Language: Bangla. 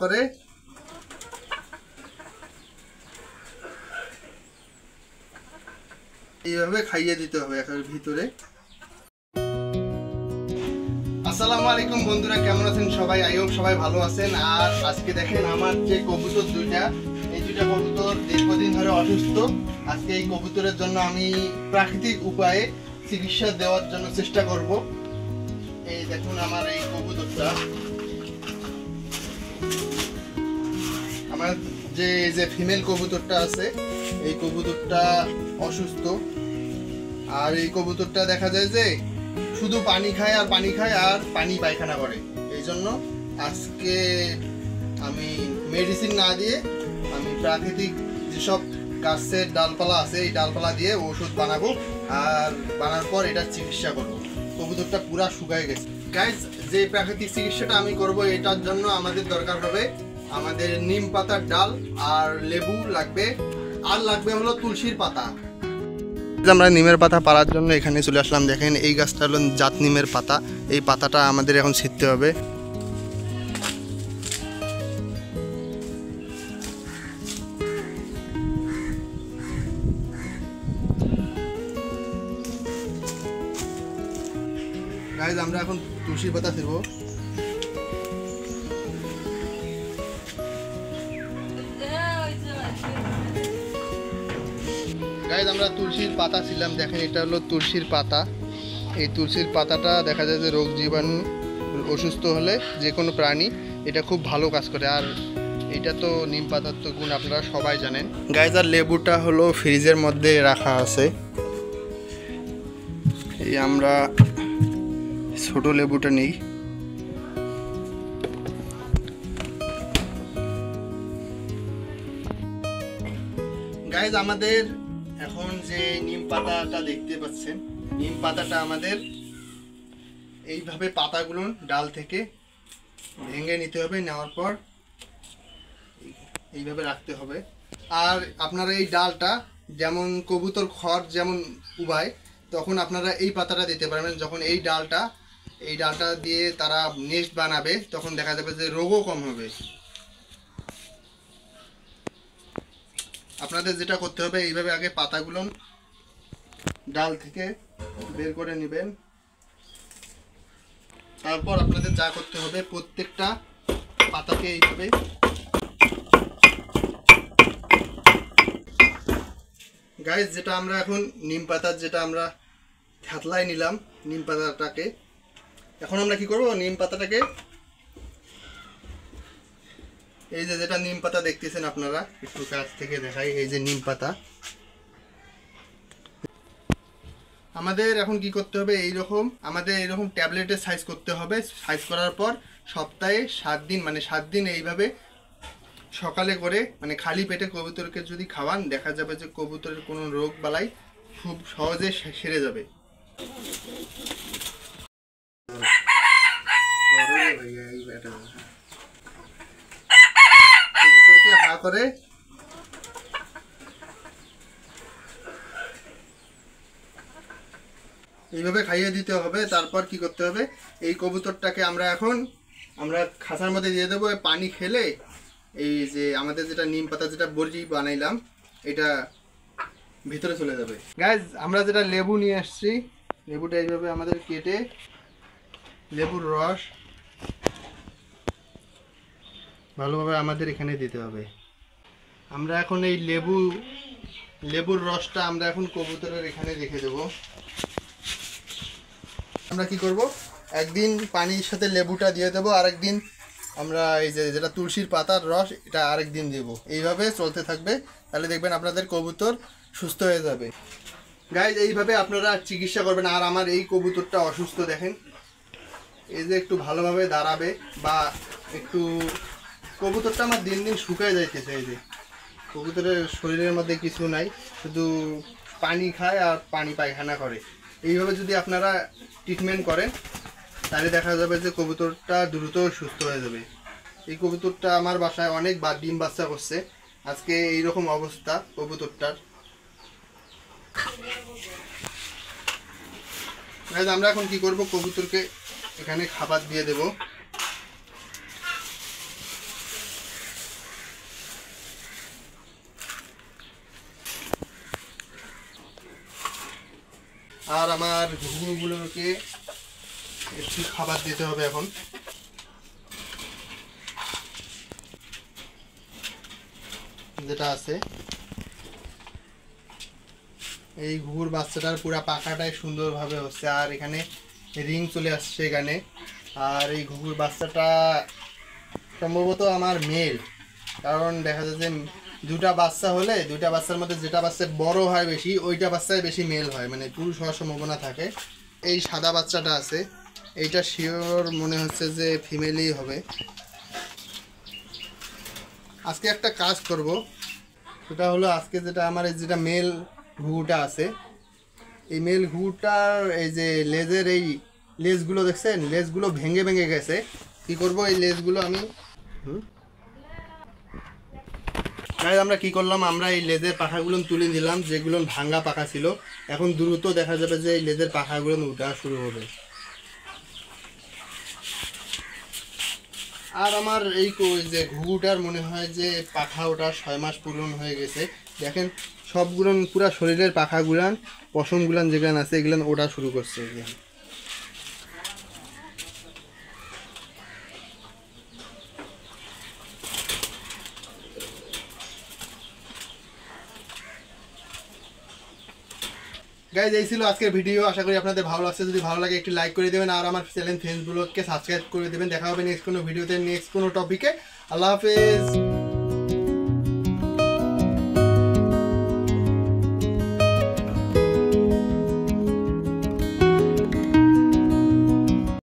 করে এইভাবে খাইয়ে দিতে হবে এর ভিতরে। আসসালামু আলাইকুম বন্ধুরা, কেমন আছেন সবাই? আই হোপ সবাই ভালো আছেন। আর আজকে দেখেন আমার যে কবুতর দুইটা, এই দুইটা কবুতর দীর্ঘদিন ধরে অসুস্থ। আজকে এই কবুতরের জন্য আমি প্রাকৃতিক উপায়ে চিকিৎসা দেওয়ার জন্য চেষ্টা করব। এই দেখুন আমার এই কবুতরটা, আমার যে ফিমেল কবুতরটা আছে এই কবুতরটা অসুস্থ। আর এই কবুতরটা দেখা যায় যে শুধু পানি খায় আর পানি পায়খানা করে। এই জন্য আজকে আমি মেডিসিন না দিয়ে আমি প্রাকৃতিক যেসব গাছের ডালপালা আছে এই ডালপালা দিয়ে ওষুধ বানাবো, আর বানার পর এটা চিকিৎসা করবো। কবুতরটা পুরা শুকায় গেছে। গাইস, যে প্রাকৃতিক চিকিৎসাটা আমি করব এটার জন্য আমাদের দরকার হবে আমাদের নিম পাতার ডাল আর লেবু লাগবে, আর লাগবে হলো তুলসীর পাতা। আমরা নিমের পাতা পাড়ার জন্য এখানে চলে আসলাম। দেখেন এই গাছটা হলো জাত নিমের পাতা। এই পাতাটা আমাদের এখন ছিঁড়তে হবে। গাইস, আমরা এখন তুলসীর পাতা ছিঁড়বো। গাইস, আমরা তুলসীর পাতা ছিলাম। দেখেন এটা হলো তুলসীর পাতা। এই তুলসীর পাতাটা দেখা যায় যে রোগ জীবাণু অসুস্থ হলে যে কোনো প্রাণী এটা খুব ভালো কাজ করে। আর এটা তো নিম পাতার তো গুণ আপনারা সবাই জানেন। গাইস, আর লেবুটা হলো ফ্রিজের মধ্যে রাখা আছে। এই আমরা ছোট লেবুটা নিই। গাইস, আমাদের এখন যে নিম পাতাটা দেখতে পাচ্ছেন, নিম পাতাটা আমাদের এইভাবে পাতাগুলো ডাল থেকে ভেঙে নিতে হবে। নেওয়ার পর এইভাবে রাখতে হবে। আর আপনারা এই ডালটা যেমন কবুতর খড় যেমন উবায়, তখন আপনারা এই পাতাটা দিতে পারবেন। যখন এই ডালটা দিয়ে তারা নেস্ট বানাবে তখন দেখা যাবে যে রোগও কম হবে। আপনাদের যেটা করতে হবে, এইভাবে আগে পাতাগুলো ডাল থেকে বের করে নেবেন। তারপর আপনাদের যা করতে হবে, প্রত্যেকটা পাতাকে এইভাবে গাইস, যেটা আমরা এখন নিম পাতার যেটা আমরা থাতলায় নিলাম নিম পাতাটাকে, এখন আমরা কি করব, নিম পাতাটাকে এই যে যেটা নিম পাতা দেখতেছেন আপনারা, একটু কাছ থেকে দেখাই। এই যে নিম পাতা, আমাদের এখন কি করতে হবে, আমাদের এইরকম ট্যাবলেটের সাইজ করতে হবে। সাইজ করার পর সপ্তাহে 7 দিন, মানে 7 দিন এইভাবে সকালে করে, মানে খালি পেটে কবুতরকে যদি খাওয়ান, দেখা যাবে যে কবুতরের কোনো রোগ বালাই খুব সহজে সেরে যাবে। কবুতরকে হা করে এইভাবে খাইয়ে দিতে হবে। তারপর কি করতে হবে, এই কবুতরটাকে আমরা খাঁচার মধ্যে দিয়ে দেবো। পানি খেলে এই যে আমাদের যেটা নিম পাতা যেটা বড়ি বানাইলাম এটা ভিতরে চলে যাবে। গাইস, আমরা যেটা লেবু নিয়ে আসছি, লেবুটা এইভাবে আমাদের কেটে লেবুর রস ভালোভাবে আমাদের এখানে দিতে হবে। আমরা এখন এই লেবুর রসটা আমরা এখন কবুতরের এখানে রেখে দেব। আমরা কি করব, একদিন পানির সাথে লেবুটা দিয়ে দেবো, আরেকদিন আমরা এই যে যেটা তুলসীর পাতার রস এটা আরেকদিন দেব। এইভাবে চলতে থাকবে, তাহলে দেখবেন আপনাদের কবুতর সুস্থ হয়ে যাবে। গাইজ, এইভাবে আপনারা চিকিৎসা করবেন। আর আমার এই কবুতরটা অসুস্থ, দেখেন এই যে একটু ভালোভাবে দাঁড়াবে, বা একটু কবুতরটা আমার দিন দিন শুকায় যাইতেছে। এই যে কবুতরের শরীরের মধ্যে কিছু নাই, শুধু পানি খায় আর পানি পায়খানা করে। এইভাবে যদি আপনারা ট্রিটমেন্ট করেন তাহলে দেখা যাবে যে কবুতরটা দ্রুত সুস্থ হয়ে যাবে। এই কবুতরটা আমার বাসায় অনেক ডিম বাচ্চা করছে। আজকে এইরকম অবস্থা কবুতরটার। আমরা এখন কি করব, কবুতরকে এখানে খাবার দিয়ে দেব। আর আমার ঘুঘুরগুলোকে একটু খাবার দিতে হবে এখন। যেটা আছে এই ঘুঘুর বাচ্চাটার পুরো পাখাটাই সুন্দরভাবে হচ্ছে, আর এখানে রিং চলে আসছে এখানে। আর এই ঘুঘুর বাচ্চাটা সম্ভবত আমার মেল, কারণ দেখা যায় যে দুটা বাচ্চা হলে দুইটা বাচ্চার মধ্যে যেটা বাচ্চা বড় হয় বেশি ওইটা বাচ্চাই বেশি মেল হয়, মানে পুরুষ হওয়ার সম্ভাবনা থাকে। এই সাদা বাচ্চাটা আছে এইটা শিওর মনে হচ্ছে যে ফিমেলই হবে। আজকে একটা কাজ করব, সেটা হলো আজকে যেটা আমার এই যেটা মেল ঘুঘুটা আছে এই মেল ঘুঘুটার এই যে লেজের এই লেজগুলো দেখছেন, লেজগুলো ভেঙে ভেঙে গেছে। কি করব এই লেজগুলো আমি আমরা কি করলাম, আমরা এই লেজের পাখাগুলো তুলে দিলাম, যেগুলো ভাঙা পাখা ছিল। এখন দ্রুত দেখা যাবে যে এই লেজের পাখাগুলো উঠা শুরু হবে। আর আমার এই যে ঘুঘুটার মনে হয় যে পাখা ওটা 6 মাস পূরণ হয়ে গেছে। দেখেন সবগুলো পুরা শরীরের পাখাগুলান পশমগুলান যেগুলান আছে এগুলান ওটা শুরু করছে। গাইজ এই ছিল আজকের ভিডিও, আশা করি আপনাদের ভালো লাগছে। যদি ভালো লাগে একটি লাইক করে দেবেন আর আমার চ্যানেল ফেসবুককে সাবস্ক্রাইব করে দেবেন। দেখা হবে নেক্সট কোনো ভিডিওতে, নেক্সট কোনো টপিকে। আল্লাহ হাফেজ।